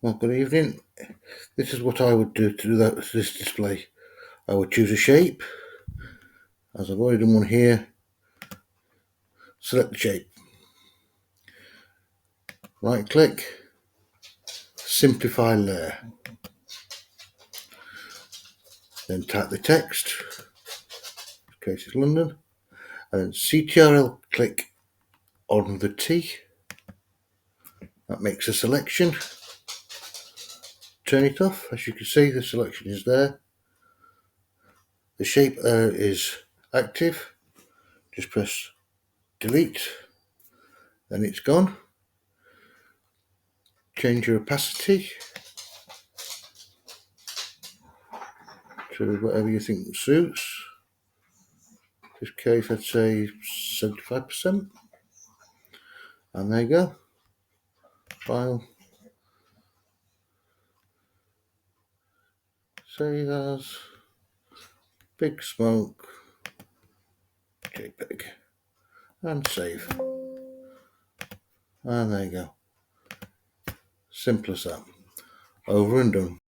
Well, good evening. This is what I would do to do this display. I would choose a shape. As I've already done one here, select the shape. Right click, simplify layer. Then type the text, in this case it's London, and CTRL click on the T. That makes a selection. Turn it off. As you can see, the selection is there. The shape there is active. Just press delete, then it's gone. Change your opacity to whatever you think suits. In this case, I'd say 75%. And there you go. File. Save as Big Smoke JPEG. And save. And there you go. Simple as that. Over and done.